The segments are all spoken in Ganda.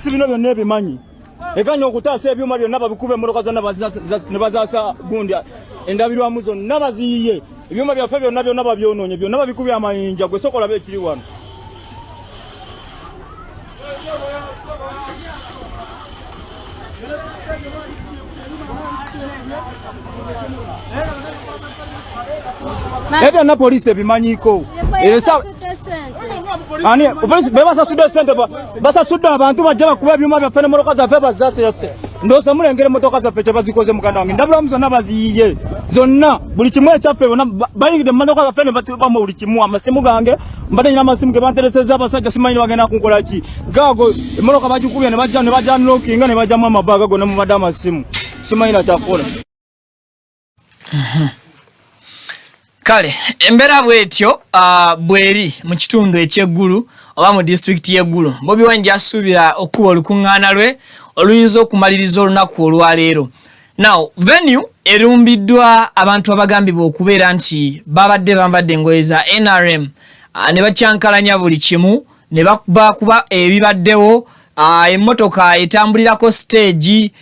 polisi bino byonna ebimanyi eganya okutaasa ebyuma byonna babikube emmotoka zonna ne bazaasa gundi endabirwamu zonna baziyiye ebyuma byaffe byonna babyonoonye byonna babikubye amayinja gwe sokola be ekiri wano. Ebyo na polisi ebimanyiko. Ani polisi bebasasudde sente basasudde abantu bajja bakuba ebyuma byaffe n'emmotoka zaffe bazaaseyase. Ndoosa mulengera emmotoka zaffe tebazikoze muganda wange ndabulamu zonna baziyiye zonna buli kimu ekyaffe bona bayingidde emmotoka zaffe ne batubamu buli kimu amasimu gange mbadde nyina amasimu ge bantereseza abasajja simanyi bagenda kunkola ki gaago emmotoka bagikubye ne bajja unlockinga ne bajjamu amabaaga gonna mu badde amasimu simanyi na kyakola. Kale embera bwetyo bweri mu kitundu ekyeggulu oba mu district y'eggulu Bobi Wine asuubira okuba olukuŋŋaana lwe oluyinza okumaliriza olunaku olwaleero. Now venue erumbiddwa abantu abagambibwa okubeera nti babadde bambadde engoye za NRM ne bakyankalanya buli kimu ne bakuba ebibaddewo emmotoka etambulirako stage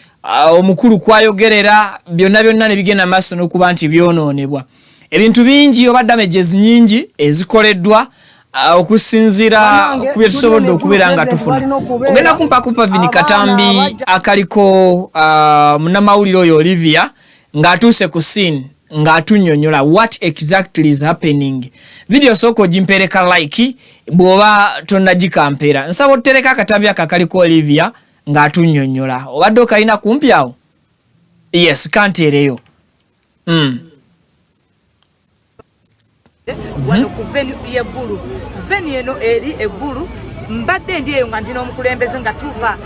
omukulu kwayogerera byonna ne bigenda maaso n'okuba nti byonoonebwa. Ebintu bingi oba damages nyingi ezikoleddwa okusinzira ku bye tusobodde okubeera nga tufuna. Ogenda kumpa Vini Katambi akaliko munnamawulire oyo Olivia ng'atuuse ku scene ng'atunnyonnyola what exactly is happening. Video soko jimpereka like bw'oba tonnagikampeera. Nsaba otutereka akatambi akaliko Olivia ng'atunnyonnyola. Obadde okalina kumpi awo? Yes, kanteereyo. Wano ku venue y'eggulu. Venue eno eri eggulu mbadde ndi eyo nga ndina omukulembeze nga tuva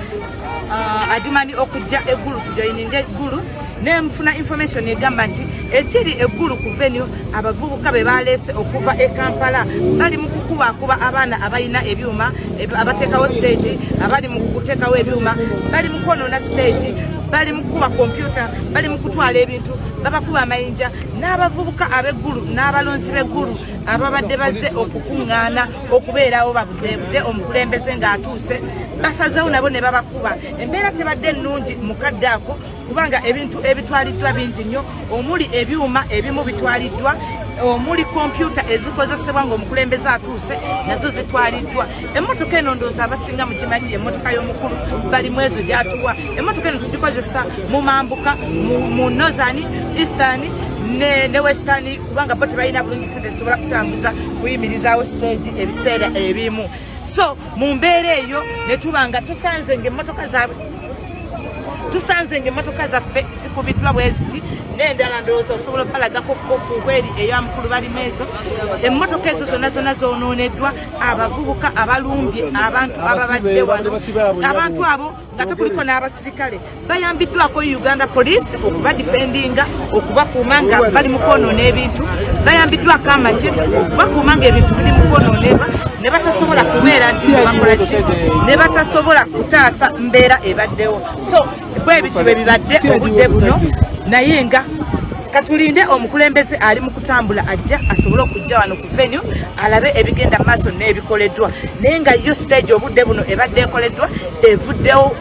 adimani okujja eggulu tujoyininga eggulu nemfuna information egamba nti ekiri eggulu ku venue abavubuka be baleese okuva e Kampala bali mu kukubakuba abaana abalina ebyuma abateekawo stage abali mu kuteekawo ebyuma bali mu kwonoona stage bali mu kuba computer bali mu kutwala ebintu babakuba amayinja n'abavubuka ab'eggulu n'abalonzi b'eggulu ababadde bazze okukuŋŋaana okubeerawo babudde omukulembeze ng'atuuse basazeewo nabo ne babakuba. Embeera tebadde nnungi mu kadde ako kubanga ebintu ebitwaliddwa bingi nnyo omuli ebyuma ebimu bitwaliddwa omuli computer ezikozesebwa ng'omukulembeze atuuse nazo zitwaliddwa. Emmotoka eno ndowooza abasinga mugimanyi emmotoka y'omukulu bali mu ezo gyatuwa. Emmotoka eno tugikozesa mu mambuka mu northern eastern ne western kubanga bo tebalina bulungi sente zisobola kutambuza kuyimirizaawo stage ebiseera ebimu. So mu mbeera eyo ne tuba nga tusanze ng'emmotoka zaffe zikubiddwa bwe ziti n'endala ndowooza osobola obalagako ku bweri ey'amukulu balimu ezo. Emmotoka ezo zonna zoonooneddwa abavubuka abalumbye abantu ababadde wano. Abantu abo nga tekuliko n'abasirikale bayambiddwako Uganda Police okubadifendinga okubakuuma nga bali mu kwonoona ebintu bayambiddwako amagye okubakuuma nga ebintu biri mu kwonoonebwa ne batasobola kubeera nti bakola ki ne batasobola kutaasa mbeera ebaddewo. So bwe bityo bwe bibadde obudde buno naye nga katulinde omukulembeze ali mu kutambula ajja asobole okujja wano ku venue alabe ebigenda maaso n'ebikoleddwa naye nga yo stage obudde buno ebadde ekoleddwa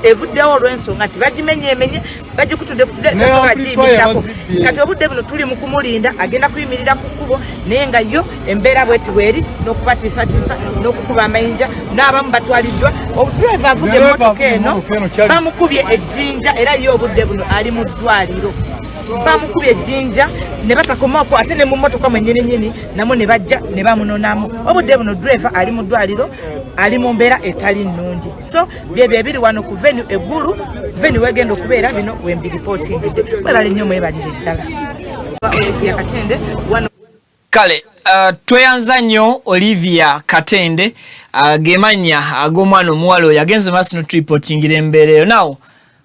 evuddewo olw'ensonga nti bagimenyeemenye bagikutudde tasobola giyimirirako. Kati obudde buno tuli mu kumulinda agenda kuyimirira ku kkubo naye nga yo embeera bweti bweri n'okubatiisatiisa n'okukuba amayinja n'abamu batwaliddwa. Obudraiva avudde emmotoka eno bamukubye ejjinja era yo obudde buno ali mu ddwaliro. Bamukubye ejjinja ne batakomaako ate ne mu mmotoka mwennyini namwo ne bajja ne bamunonamu. Obudde buno driver ali mu ddwaliro ali mu mbeera etali nnungi. So byebyo ebiri wano ku venue eggulu venue wegenda okubeera bino wembiripotingidde mwebale nnyo mwebalire ddala. Olivia Katende wano kale tweyanza nnyo Olivia Katende gemanya ag'omwana omuwala oyo agenze maaso n'otulipotingira embeera eyo. Nawo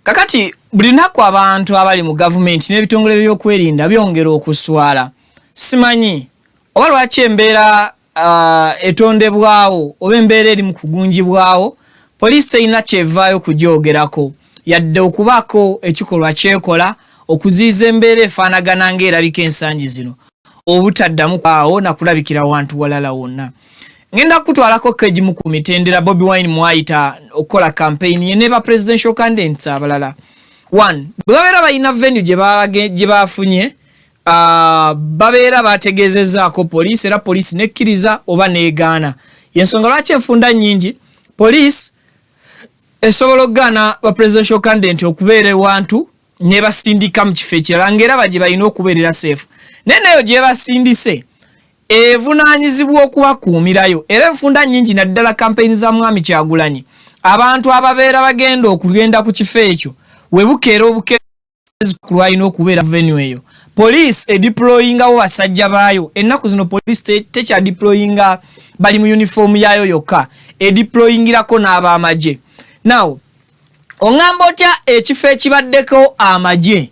kakati buli lunaku abantu abali mu gavumenti n'ebitongole by'okwerinda byongera okuswala. Simanyi oba lwaki embeera etondebwawo oba embeera eri mu kugunjibwawo poliisi terina kyevaayo kugyogerako yadde okubaako ekikolwa kyekola okuziiza embeera efaanagana ng'erabika ensangi zino obutaddamu awo nakulabikira wantu walala wonna. ngenda kutwalako kejimu ku mitendera Bobi Wine mwaita okola campaign ye neba presidential candidates abalala. 1 babeera bayina venue gye bafunye babeera bategezezaako police era police nekkiriza oba neegaana. Yensonga lwaki enfunda nnyingi police esobola okugaana ba presidential candidate okubeera ewantu ne basindika mu kifo ekirala ng'era bagye balina okubeerera safe. Neneyo gye basindise evunaanyizibwa okubakuumirayo era enfunda nnyingi naddala campaign za Mwami Kyagulanyi abantu ababeera bagenda okugenda ku kifo ekyo webukeera obukeezi kulwalina okubeera venue eyo. Police edeployingawo basajja baayo ennaku zino police tekya deployinga bali mu uniform yayo yokka edeployingirako n'abamagye. Now ongamba otya ekifo ekibaddeko amagye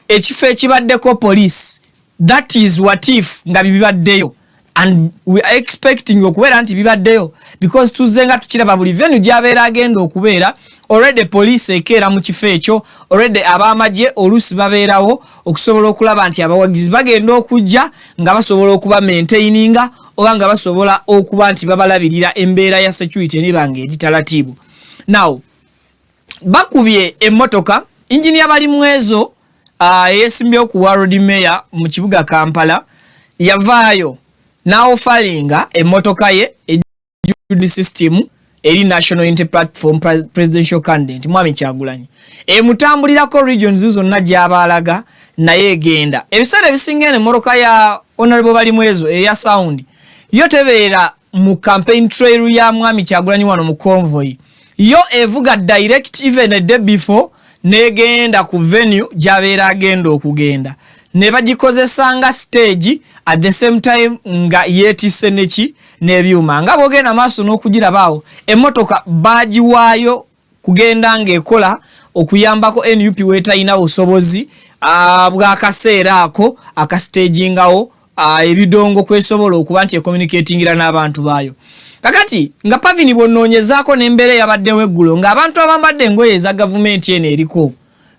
ekifo ekibaddeko police that is what if nga bibaddeyo and we are expecting okubeera nti bibaddeyo because tuzenga tukiraba buli venue gy'abeera agenda okubeera already police ekeera mu kifo ekyo already abamagye olusi babeerawo okusobola okulaba nti abawagizi bagenda okujja nga basobola okuba maintaininga oba nga basobola okuba nti babalabirira embeera ya security nebanga editalatibu. Now bakubye emmotoka engineer bali mwezo yesimbye okuwa road mayor mu kibuga Kampala yavaayo naofalinga emmotoka ye ejudi system eri National Unity Platform presidential candidate Mwami Kyagulanyi emutambulirako regions zonna gy'abaalaga naye egenda ebiseera ebisinga emmotoka ya honorable bali mwezo eya sound yo tebeera mu campaign trail ya Mwami Kyagulanyi wano mu convoy yo evuga direct even a day before negenda ku venue gy'abeera agenda okugenda ne bagikozesanga stage at the same time nga yetise neki nebyuma nga bogenda maaso n'okugirabaawo emmotoka bagiwaayo kugenda ng'ekola okuyambako NUP weetayina busobozi bwa kaseera ako akastagingawo ebidongo kwesobola okuba nti communicatingira n'abantu baayo. Kakati nga Pavini bononyezaako n'embeera yabaddewo eggulo ng'abantu abambadde engoye eza gavumenti eno eriko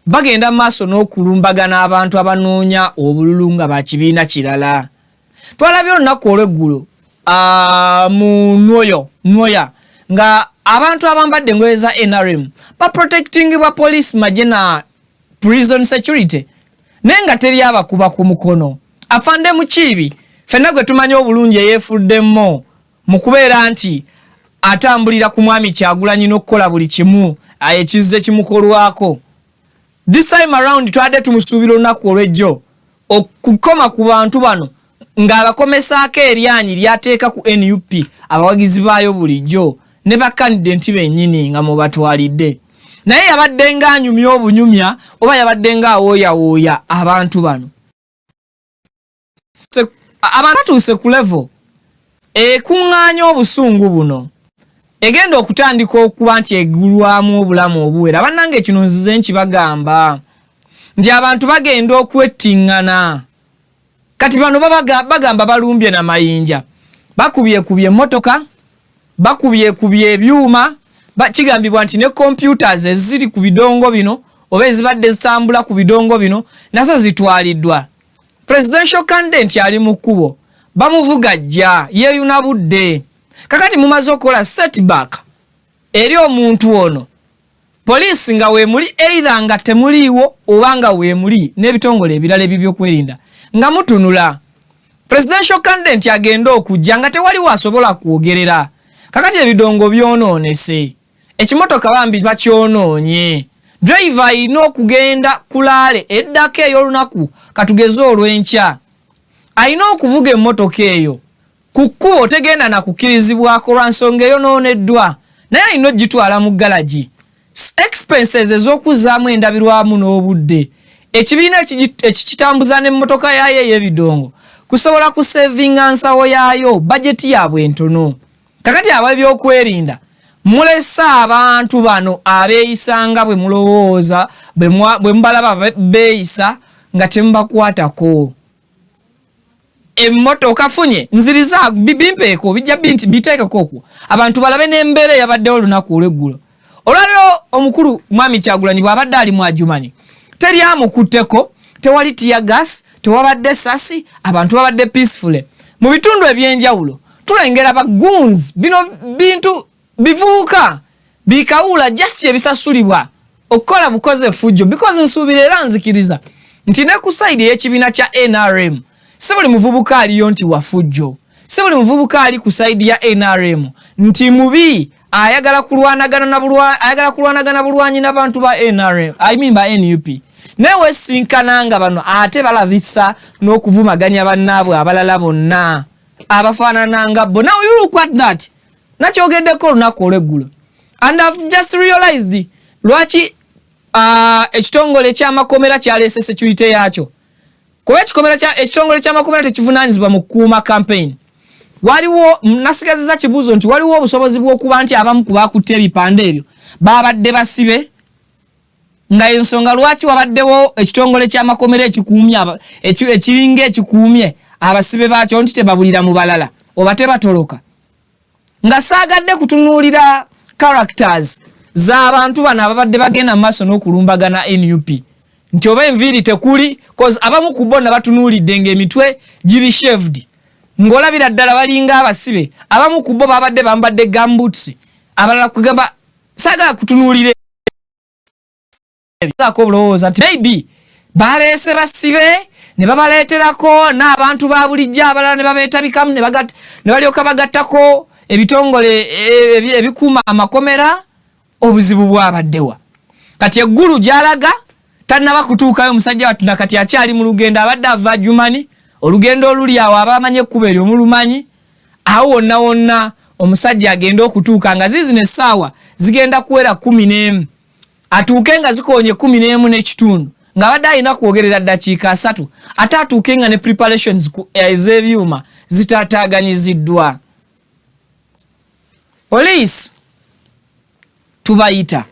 bagenda maaso n'okulumbagana abantu abanoonya obululu nga bakibiina kirala. Twalabye olunaku olw'eggulo mu Nwoya nga abantu abambadde engoye za NRM baprotecting bwa police magye na prison security naye nga teri abakuba ku mukono. Afande Mukiibi ffenna gwe tumanyi obulungi eyeefuddemu mu kubeera nti atambulira ku Mwami Kyagulanyi n'okukola buli kimu ekizze kimukolwako. This time around twadde tumusuubira olunaku olw'ejjo okukoma ku bantu bano ng'abakomesaako eryanyi lyateeka ku NUP abawagizi baayo bulijjo ne bakandidenti bennyini nga mubatwalidde. Naye yabadde ng'anyumya obunyumya oba yabadde ng'awooyawooya abantu bano. Abantu batuuse ku level ekuŋŋaanya obusungu buno egenda okutandika okuba nti eggulwamu obulamu obuwera. Bannange kino nzize nkibagamba nti abantu bagenda okwettiŋŋana. Kati bano bagamba balumbye na mayinja bakubyekubye emmotoka bakubyekubye ebyuma kigambibwa nti ne computers eziri ku bidongo bino oba ezibadde zitambula ku bidongo bino nazo zitwaliddwa. Presidential candidate ali mu kkubo bamuvuga jja yeeyuna budde. Kakati mumaze okukola setback eri omuntu ono police nga weemuli either nga temuliiwo oba nga weemuli n'ebitongole ebirala ebyokwerinda nga mutunula. Presidential candidate agenda okujja nga tewaliwo asobola kwogerera. Kakati ebidongo byonoonese ekimotoka bambi bakyonoonye driver alina okugenda kulaale eddako ey'olunaku katugeze olw'enkya alina okuvuga emmotoka eyo ku kkubo tegenda na kukkirizibwako lwa nsonga eyonooneddwa naye alina ogitwala mu galagi. Expenses ez'okuzzaamu endabirwamu n'obudde ekibiina ekikitambuza n'emmotoka yaayo ey'ebidongo kusobola kusevinga nsawo yaayo bajeti yaabwe ntono. Kakati ab'ebyokwerinda mulese abantu bano abeeyisanga bwe mulowooza bwe mubalaba beeyisa nga temubakwatako. Emmotoka funye nziriza bimpeeko bijja binti biteekeko okwo abantu balabe n'embeera eyabaddewo olunaku olw'eggulo. Olwaliro omukulu Mwami Kyagulanyi bw'abadde ali mu Adjumani teri amukutteko, tewali tear gas, tewabadde sasi, abantu babadde peaceful. Mu bitundu ebyenjawulo tulengera ba goons bino bintu bivuuka bikaula just ebisasulibwa okola bukoze fujo because nsubira era nzikiriza nti ne ku side y'ekibiina kya NRM si buli muvubuka aliyo nti wa fujo, si buli muvubuka ali ku side ya NRM nti mubi ayagala kulwanagana bulwanyi n'abantu ba NRM ba NUP newe sinkananga bano ate balavisa n'okuvumaganya bannaabwe abalala bonna abafaanananga bo. Now you look at that nakyogeddeko olunaku olw'eggulo and I've just realized lwaki ekitongole ky'amakomera kyaleese security yakyo kuba ekitongole ky'amakomera tekivunaanyizibwa mu kukuuma campaign. Waliwo nasigaziza kibuuzo nti waliwo obusobozi bw'okuba nti abamu ku baakutte ebipande ebyo babadde basibe nga ensonga lwaki wabaddewo ekitongole ky'amakomera ekiringa ekikuumye abasibe baakyo nti tebabulira mu balala oba tebatoloka. Nga saagadde kutunuulira characters z'abantu bano ababadde bagenda mu maaso n'okulumbagana NUP nti oba enviiri tekuli cause abamu ku bo batunuulidde ng'emitwe giri shaved ng'olabira ddala balinga abasibe, abamu ku bo babadde bambadde gumboots abalala kugamba saagala kutunuulira obulowooza nti maybe baleese basibe ne babaleeterako n'abantu ba bulijjo abalala ne babeetabikamu ne balyoka bagattako ebitongole ebikuuma amakomera obuzibu bwabaddewa. Kati eggulu gyalaga tannaba kutuukayo omusajja wattu nakati akyali mu lugendo abadde ava Jumani olugendo oluli awo abamanye ekkubo eryo mulumanyi awo wonna wonna omusajja agenda okutuuka nga zizino essaawa zigenda kuwera 11 atuuke nga zikoonye 11 n'ekitundu nga badde alina kwogerera ddakiika 3 ate atuuke nga ne preparations ez'ebyuma zitaataaganyiziddwa. Police tubayita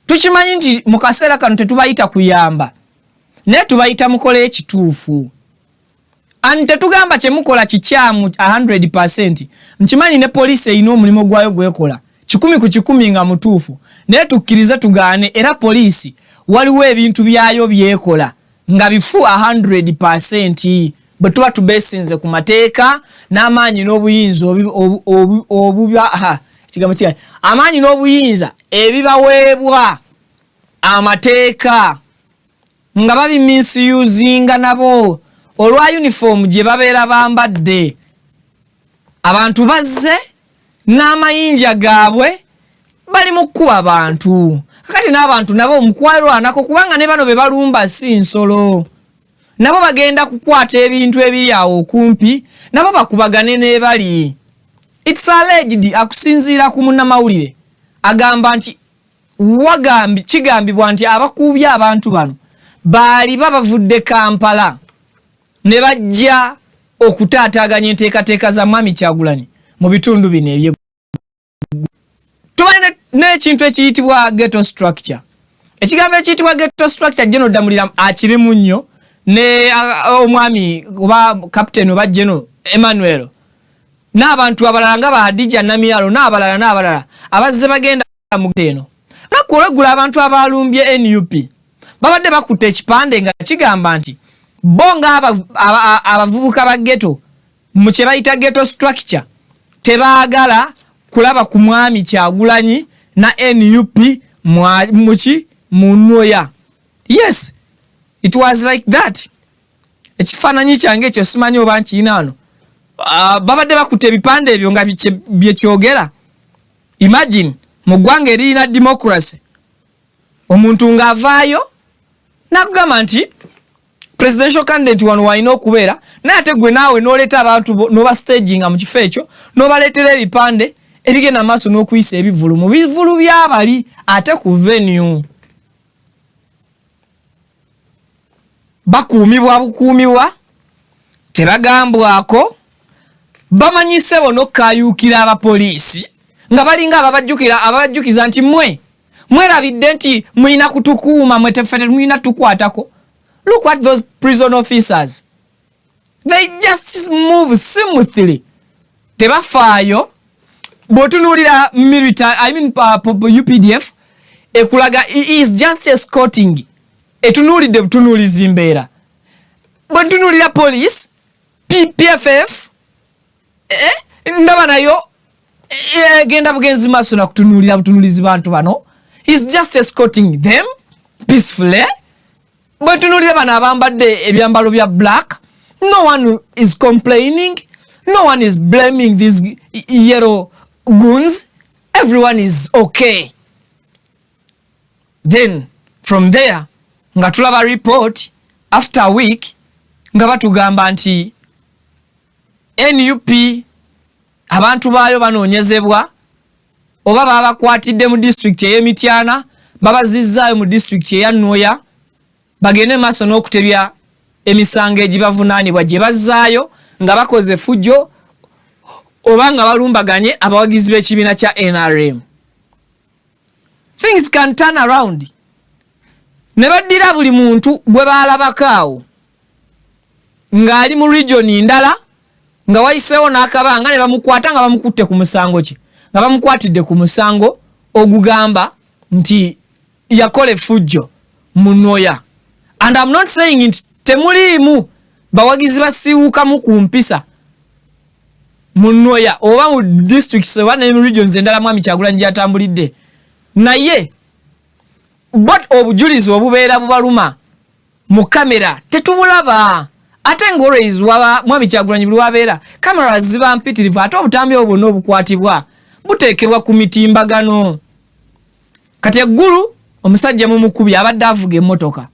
tukimanyi nti mu kaseera kano tetubayita kuyamba naye tubayita mukole ekituufu ani tetugamba kyemukola kikyamu 100%. Mkimanyi ne police erina omulimu gwayo gwekola 100 ku 100 nga mutuufu naye tukkirize tugaane era police waliwo ebintu byayo byekola nga bifu 100% bwe tuba tubesinze ku mateeka n'amaanyi n'obuyinza amaanyi n'obuyinza ebibaweebwa amateeka nga babiminsiyuzinga nabo olwa uniform gye babeera bambadde. Abantu bazze n'amayinja gaabwe bali mu kkuba abantu kakati n'abantu nabo omukwalwanako kubanga ne bano be balumba si nsolo nabo bagenda kukwata ebintu ebiri awo okumpi nabo bakubagane n'ebali. It's alleged akusinziira ku munnamawulire agamba nti kigambibwa nti abakuubye abantu bano baali babavudde Kampala ne bajja okutaataaganya enteekateeka za Mwami Kyagulanyi mu bitundu bino ebye. Tubaine n'ekintu ekiyitibwa ghetto structure. Ekigambo ekiyitibwa ghetto structure General Damulira akirimu nnyo ne omwami oba captain oba General Emmanuel n'abantu abalala nga Bahadija Namiyalo n'abalala abazze bagenda mu eno nakulegula abantu abalumbye NUP babadde bakutte ekipande nga kigamba nti bonga abavubuka ba ghetto mu kye bayita ghetto structure tebaagala kulaba ku Mwami Kyagulanyi na NUP mu Nnoya. Yes, it was like that. Ekifaananyi kyange ekyo simanyi oba nkiyina ano babadde bakutte ebipande ebyo nga byekyogera. Imagine mu ggwanga erina democracy omuntu ng'avaayo nakugamba nti presidential candidate wano walina okubeera naye ate gwe naawe n'oleeta abantu n'oba staginga mu kifo ekyo n'obaleetera ebipande ebigenda maaso n'okuyisa ebivulu mu bivulu by'abali ate ku venue bakuumibwa bukuumibwa tebagambwako bamanyise bono kaayuukira abapoliisi nga balinga ababajjukiza nti mwerabidde nti mulina kutukuuma mwe tefete mulina tukwatako. Look at those prison officers, they just move smoothly tebafaayo. Bw'otunuulira military UPDF ekulaga is just escorting etunuulidde butunuulizi mbeera. Bw'otunuulira police PFF ndaba nayo genda bugenzi maso na kutunulira butunulizi bantu bano. He's just escorting them peacefully. But tunulira bana abambadde ebyambalo bya black. No one is complaining. No one is blaming these yellow goons. Everyone is okay. Then from there nga tulaba report after a week nga batugamba nti NUP abantu bayo banoonyezebwa oba babakwatidde mu district ey'Emityana babazizaayo mu district eya Nnoya bagende maaso n'okutebya emisango egibavunaanibwa gye bazzaayo nga bakoze fujjo oba nga balumbaganye abawagizi b'ekibiina kya NRM. Things can turn around. Ne baddira buli muntu gwe baalabakaawo ng'ali mu region ndala nga wayiseewo n'akabanga ne bamukwata nga bamukutte ku musango ki nga bamukwatidde ku musango ogugamba nti yakola effujjo mu Nnoya. And I'm not saying nti temuliimu bawagizi basiiwuukamu ku mpisa mu Nnoya oba mu districts oba ne mu regions endala Mwami Kyagulanyi gy'atambulidde, naye bot obujulizi obubeera bubaluma mu kamera tetubulaba. Ate ng'always waba Mwami Kyagulanyi buli wabeera kamera ziba mpitirivu ate obutambi obwo bwonna obukwatibwa buteekebwa ku mitimbagano. Kati eggulu omusajja mumukubi abadde avuga emmotoka.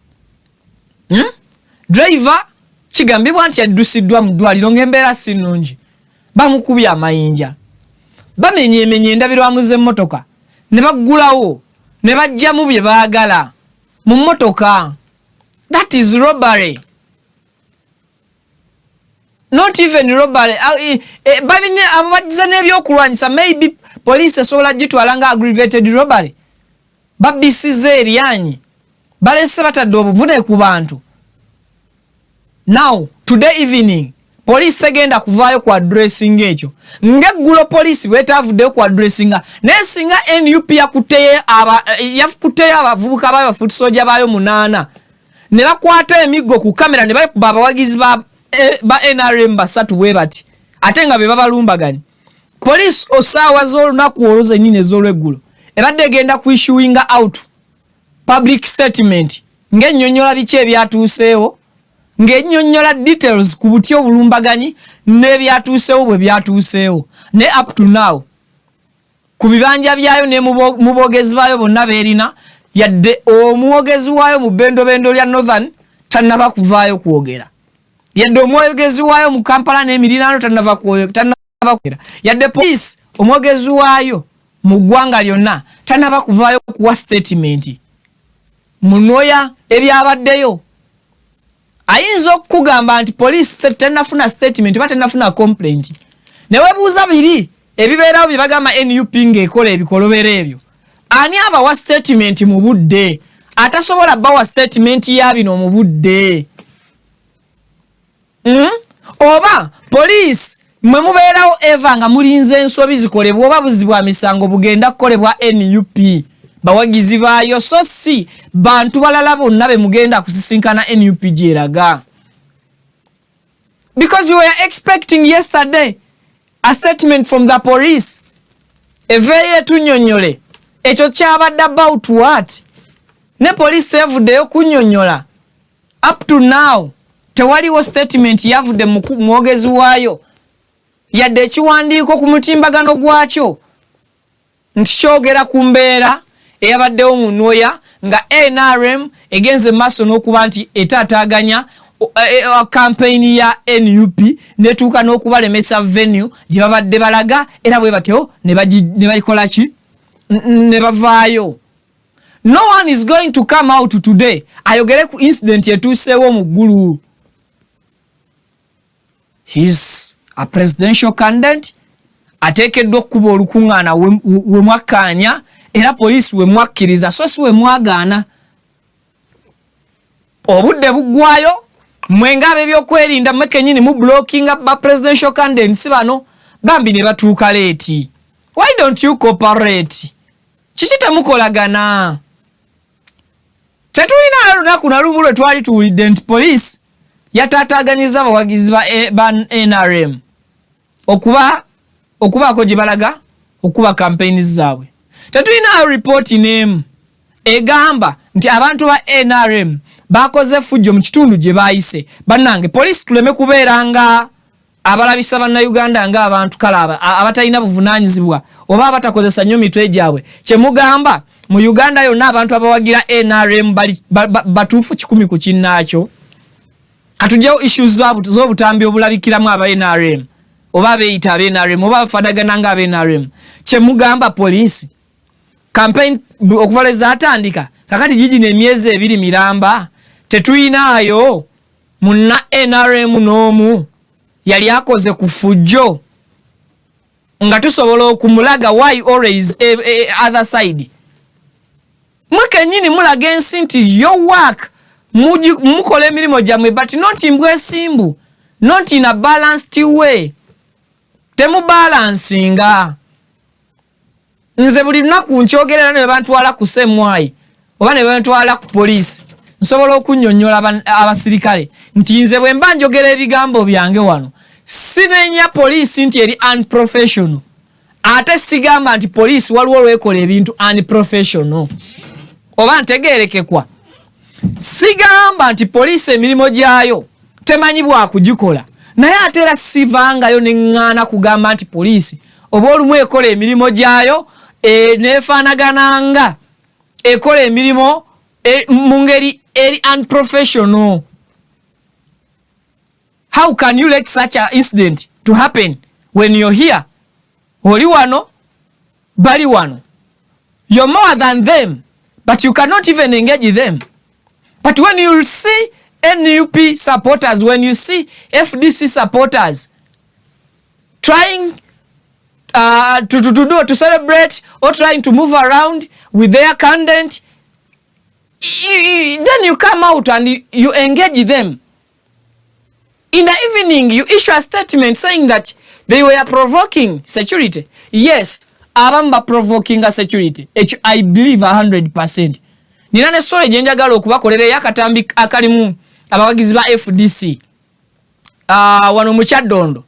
Driver kigambibwa nti yaddusiddwa mu ddwaliro ng'embeera si nnungi. Bamukubye amayinja. Bamenyeemenye endabirwamu z'emmotoka ne baggulawo ne bajjamu bye baagala mu mmotoka. That is robbery. Not even robbery. Babine abagiza n'ebyokulwanyisa maybe police esobola gitwala nga aggravated robbery. Babisize eryanyi. Balese batadde obuvune ku bantu. Now, today evening, police tegenda kuvaayo ku addressing ekyo. Ng'eggulo police wetavuddeyo ku addressing nesinga NUP yakuteyo abavubuka baayo foot soldier baayo 8 ne bakwata emiggo ku kamera ne bakuba abawagizi ba NRM basatu bwe bati ate nga be babalumbaganye. Police osaawa z'olunaku olwo zennyini ez'olweggulo ebadde egenda ku issuing out public statement ng'ennyonnyola biki ebyatuuseewo ng'ennyonnyola details ku buti obulumbaganyi n'ebyatuuseewo bwe byatuuseewo ne up to now ku bibanja byayo ne mu boogezi baayo bonna beerina yadde omuwogezi waayo mu bendobendo lya Northern tannaba kuvaayo kwogera. Yadde omwogezi waayo mu Kampala n'emiriraano tannaba kwogera. Yadde police omwogezi waayo mu ggwanga lyonna tannaba kuvaayo kuwa statement. Mu Nnoya ebyabaddeyo ayinza okugamba nti police tennafuna statement oba tennafuna complaint. Ne webuuza biri ebibeerawo bye bagamba NUP ng'ekola ebikolobero ebyo. Ani abawa statement mu budde? Atasobola bawa statement ya bino mu budde. Oba police mwe mubeerawo eva nga mulinze ensobi zikolebwa oba buzi bwa misango bugenda kukolebwa NUP bawagizi baayo so si bantu balala bonna be mugenda kusisinkana NUP gyeraga. Because we were expecting yesterday a statement from the police. Eveye tunyonyole ekyo kyabadde about what? Ne police tevuddeyo kunyonyola. Up to now tewaliwo statement yavudde mu mwogezi waayo yadde ekiwandiiko ku mutimbagano gwakyo nti kyogera ku mbeera eyabaddewo mu Nnoya nga NRM egenze maaso n'okuba nti etaataaganya campaign ya NUP netuuka n'okubalemesa venue gye babadde balaga era bwe batyo ne bagikola ki ne bavaayo. No one is going to come out today ayogere ku incident etuuseewo mu ggulu. He's a presidential candidate ateekeddwa okukuba olukuŋŋaana we mwakkaanya era police we mwakkiriza so si we mwagaana. Obudde buggwayo mwenga ab'ebyokwerinda mmwe kennyini mu blockinga ba presidential candidates bano bambi ne batuuka leeti. Why don't you cooperate? Kiki temukolagana? Tetulina lunaku na lumu lwe twali tuwulidde nti police yataataaganyiza abawagizi ba NRM okubaako gye balaga okuba campaigns zaabwe. Tetulina report n'emu egamba nti abantu ba NRM bakoze fujjo mu kitundu gye bayise. Bannange police tuleme kubeera nga abalabisa bannayuganda nga abantu kalaba abatalina buvunaanyizibwa oba abatakozesa nnyo mitwe gyabwe. Kye mugamba mu Uganda yonna abantu abawagira NRM batuufu 10 ku kinnaakyo. Atujjawo issues z'obutambi obulabikiramu aba NRM oba beeyita aba NRM oba bafaanagana nga aba NRM. Kye mugamba police campaign okuvaleza atandika kakati jiji n'emyezi 2 miramba tetuyinaayo munna NRM n'omu yali akoze ku fujjo nga tusobola okumulaga. Why always other side? Mwekenyini mulaga ensi nti your work mukole emirimu gyamwe but not in bwesimbu, not in a balanced way. Temu balansinga. Nze buli lunaku nkyogerera ne bantwala ku semwayi oba ne bantwala ku police nsobola okunnyonnyola abasirikale nti nze bwe mba njogera ebigambo byange wano sinenya police nti eri unprofessional ate sigamba nti police waliwo olwekola ebintu unprofessional oba ntegeerekekwa. Sigamba nti police emirimu gyayo temanyi bwakugikola naye ate era sivangayo neŋŋaana kugamba nti police oba olumu ekola emirimu gyayo nefaanagananga ekola emirimu mu ngeri eri unprofessional. How can you let such an incident to happen when you're here? Oli wano, bali wano. You're more than them, but you cannot even engage them. But when you see NUP supporters, when you see FDC supporters trying to celebrate or trying to move around with their content, then you come out and you engage them. In the evening, you issue a statement saying that they were provoking security. Yes, abamba provoking a security. I believe 100%. Nina ne story gye njagala okubakolera yakatambi akalimu abawagizi ba FDC. Wano mu Kyaddondo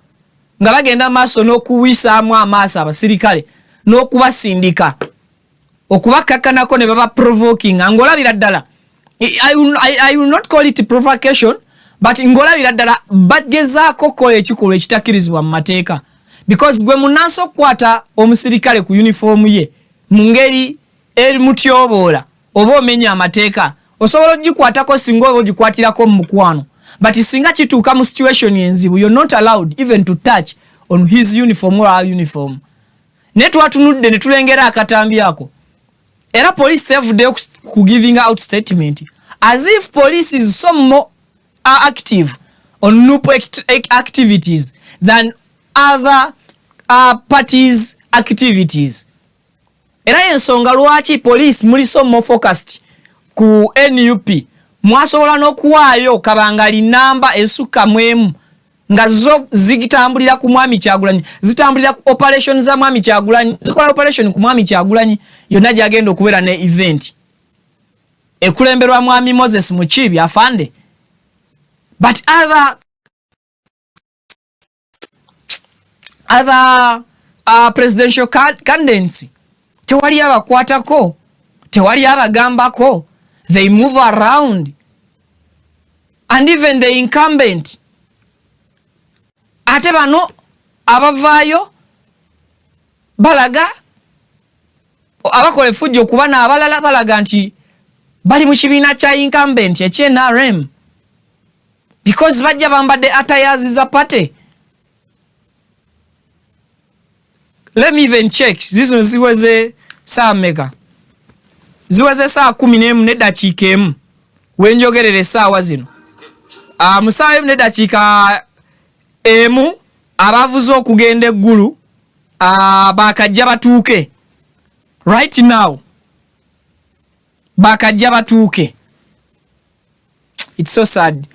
nga bagenda maaso n'okuwisaamu amaaso abasirikale n'okubasindika okubakakkanako ne baba provoking ng'olabira ddala. I will not call it provocation, but ng'olabira ddala bagezaako kola ekikolwa ekitakkirizibwa mu mateeka. Because gwe munnansi okukwata omusirikale ku uniform ye mu ngeri erimutyoboola oba omenya amateeka osobola ogikwatako singa oba ogikwatirako mu mukwano. But singa kituuka mu situation enzibu, you're not allowed even to touch on his uniform or our uniform. Ne twatunudde ne tulengera akatambi ako. Era police saved ku giving out statement as if police is so more active on NUP activities than other parties activities. Era ensonga lwaki police muli so more focused ku NUP mwasobola n'okuwaayo kabangali namba esukka mwemu nga zo zigitambulira ku Mwami Kyagulanyi, zitambulira ku operation za Mwami Kyagulanyi, zikola operation ku Mwami Kyagulanyi yonna gyagenda okubeera ne event ekulemberwa Mwami Moses Mukibi afande. But other presidential candidates tewali abakwatako, tewali abagambako. They move around. And even the incumbent ate bano abavaayo balaga abakola effujjo kuba n'abalala balaga nti bali mu kibiina kya incumbent ekye-NRM because bajja bambadde attires za party. Let me even check. Zino ziweze saa meka. Ziweze saa 11 n'eddakiika emu wenjogerera essaawa zino. Mu ssaawa emu n'eddakiika emu abavuze okugenda eggulu baakajja batuuke. Right now baakajja batuuke. It's so sad.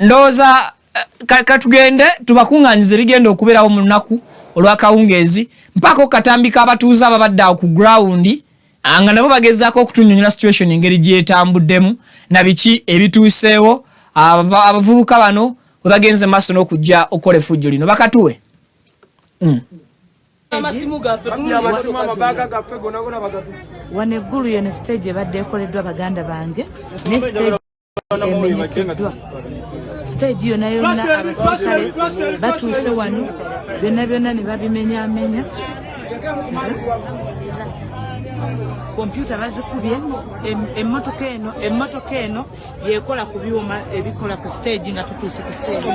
Ndowooza katugende tubakuŋŋaanyize bigenda okubeerawo mu lunaku olw'akawungeezi mpaka okatambika abatuuze ababadde awo ku ground nga nabo bagezaako okutunnyonnyola situation engeri gyetambuddemu na biki ebituuseewo abavubuka bano we bagenze maaso n'okujja okukola effujjo lino. Bakatuwe Wano eggulu yeno stage ebadde ekoleddwa baganda bange ne stage emenyekeddwa. Stage yonna yonna abasirikale batuuse wano byonna ne babimenyaamenya. Kompyuta bazikubye. Emmotoka eno yekola ku byuma ebikola ku stage nga tutuuse ku stage.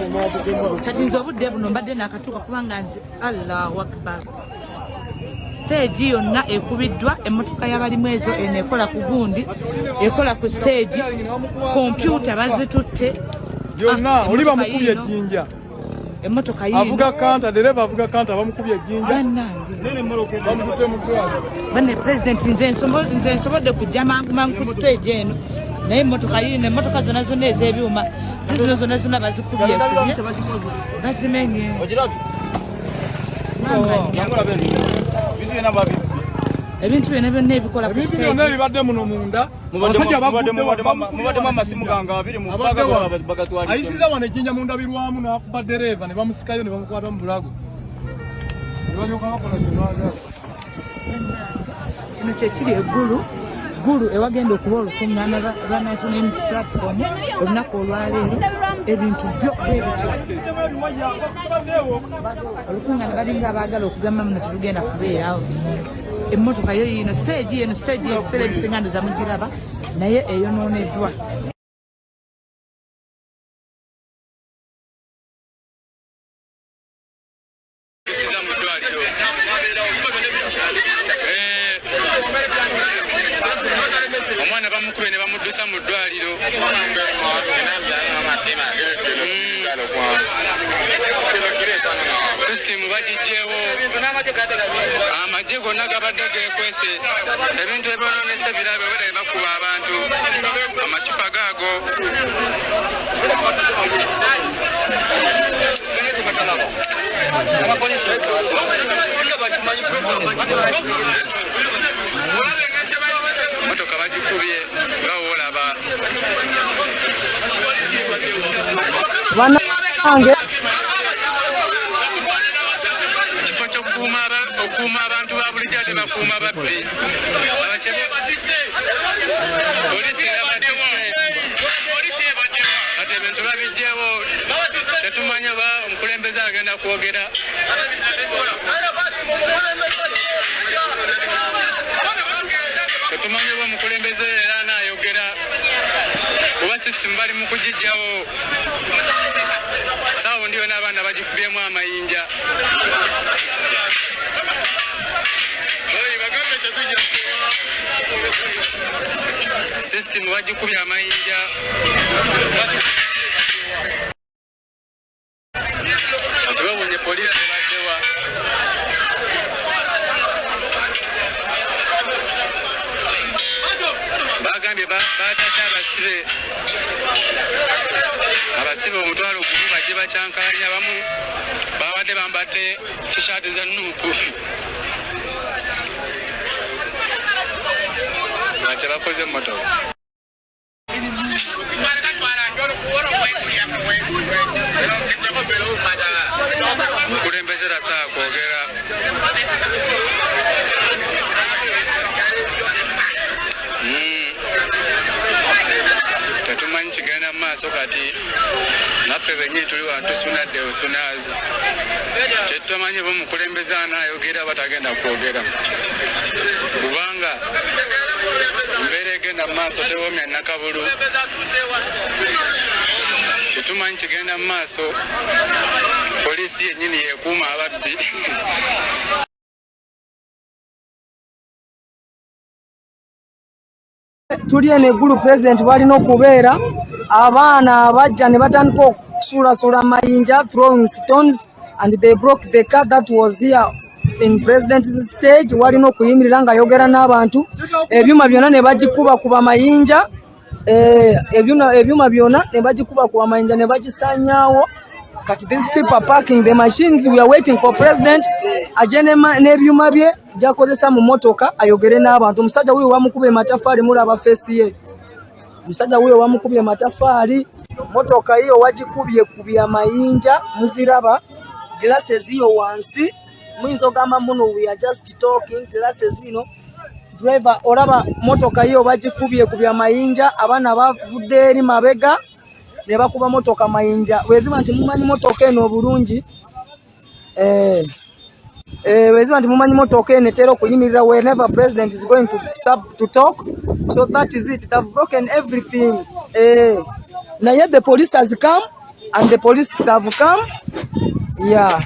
Kati nze obudde buno mbadde nakatuuka kubanga nze Allahu Akbar. Stage yonna ekubiddwa, emmotoka y'abalimu ezo eno ekola ku gundi, ekola ku stage, kompyuta bazitutte. Yonna oli bamukubye ejjinja. Emmotoka yino avuga kanta, dereva avuga kanta bamukubye ejjinja. Bannange Bamukute mu ddwaliro. Banne president nze nsobodde kujja mangu ku stage eno naye emmotoka yino, emmotoka zonna ez'ebyuma zizino zonna bazikubye bazimenye. Ebintu byonna ebikola ku stage. Ebintu byonna ebibadde muno munda. Mubaddemu amasimu gange abiri mu bbaga bagatwalira. Ayisiza wano ejjinja mu ndabirwamu n'akuba dereva ne bamusikayo ne bamukwata mu bulago. Ne balyoka bakola kye baagala. Kino kyekiri eggulu ewagenda okuba olukungaana lwa National Unity Platform olunaku olwaleero. Ebintu byo bwebityo. Olukungaana balinga abaagala okugamba muno tetugenda kubeerawo. Emmotoka yo yino stage ebiseera ebisinga ndoza mugiraba naye eyonooneddwa. Omwana bamukube ne bamuddusa mu ddwaliro. Sisitimu bagijjeewo. Amagye gonna gabadde geekwese. Ebintu ebyonoonese birabe wera bakuba abantu. Amacupa gaago. Motoka bagikubye nga woolaba. Kifo ky'okukuuma abantu ba bulijjo ate bakuuma babbi. Poliisi ebaddewo. Ate ebintu babijjeewo. Tetumanya ba omukulembeze agenda kwogera. Tetumanya ba omukulembeze era anaayogera. Kuba sisitimu bali mu kugijjawo. Saawo ndiyo n'abaana bagikubyemu amayinja. Sisitimu bagikubye amayinja. Tubawunye poliisi ebaddewa. Bagambye baatadde abasibe omutwalo gumu bajje bakyankalanya. Abamu babadde bambadde tishaati za nuupu. Lwaki bakoze emmotoka. Omukulembeze tasaana kwogera. Tetumanyi kigenda mu maaso kati. Naffe bennyini tuli wano tusunadde busunaazi. Tetumanyi oba omukulembeze anaayogera batagenda kwogera. Kubanga embeera egenda mu maaso tewoomya nakabulu. Tetumanyi kigenda mu maaso. Poliisi yennyini yeekuuma ababbi. Tuli eno eggulu president walina okubeera abaana bajja ne batandika okusuulasula amayinja throwing stones and they broke the car that was here in president's stage. Walina okuyimirira ng'ayogera n'abantu. Ebyuma byonna ne bagikuba kuba amayinja. Ebyuma byonna ne bagikuba kuba amayinja ne bagisanyaawo. Kati these people are parking the machines. We are waiting for president. Ajene n'ebyuma bye jakozesa mu motoka ayogere n'abantu. Omusajja wuyo wamukubye matafaali mulaba face ye. Omusajja wuyo wamukubye matafaali. Motoka hiyo wagikubye kubya amayinja muziraba. Glasses hiyo wansi muyinza ogamba muno we are just talking classes zino driver olaba motoka yo bagikubye kubya mayinja abana bavudde eri mabega ne bakuba motoka mayinja weziba nti mumanyi motoka eno obulungi weziba nti mumanyi motoka eno etera okuyimirira whenever president is going to talk, so that is it. They've broken everything. Naye the police has come and the police have come. Yeah.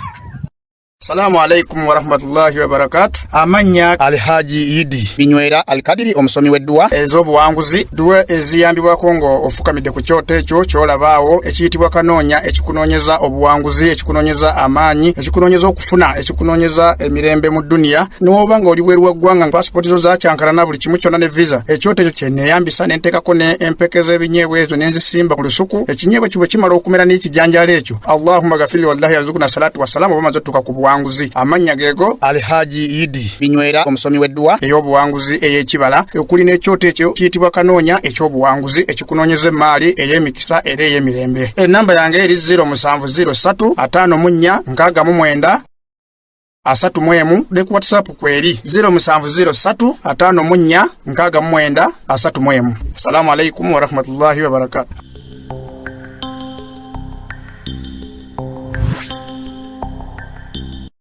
Assalamu alaikum wa rahmatullahi wa barakatuh. Amanya Alhaji Idi Binywera Alkadiri omusomi weddwa ez'obuwanguzi duwe eziyambibwa kongo ofukamidde ku kyoto ekyo kyolabaawo ekiyitibwa kanoonya ekikunoonyeza obuwanguzi ekikunoonyeza amaanyi ekikunoonyeza okufuna ekikunoonyeza emirembe mu dunia n'oba nga oli bweru wa ggwanga nga passport zo zakyankalana buli kimu kyonna ne visa ekyoto ekyo kye neeyambisa ne nteekako ne empeke z'ebinyeebwa ezo ne nzisimba ku lusuku ekinyeebwa kibwe kimala okumera n'ekijanjaalo ekyo allahumma gafiri wallahi yazukuna salatu wassalamu oba maze otuuka ku buwanguzi amanya gego Alhaji Idi Binywera omusomi weddwa ey'obuwanguzi ey'ekibala okuli n'ekyoto ekyo kiyitibwa kanoonya eky'obuwanguzi ekikunoonyeza emaali ey'emikisa era ey'emirembe. Ennamba yange eri 0703 54 69 31 ne ku WhatsApp kweri 0703 54 69 31. Assalamu alaikum wa rahmatullahi wa barakatuh.